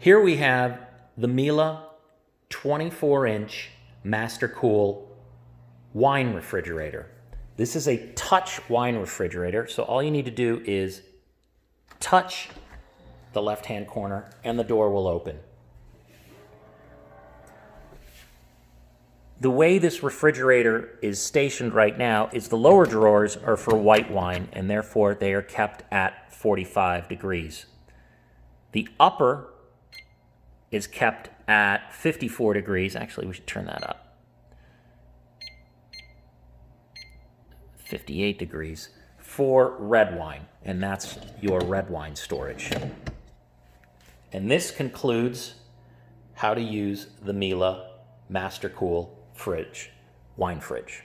here we have the Miele 24-inch Master Cool wine refrigerator. This is a touch wine refrigerator, so all you need to do is touch the left-hand corner and the door will open. The way this refrigerator is stationed right now is the lower drawers are for white wine, and therefore they are kept at 45 degrees. The upper is kept at 54 degrees. Actually, we should turn that up. 58 degrees for red wine, and that's your red wine storage. And this concludes how to use the Miele Master Cool wine fridge.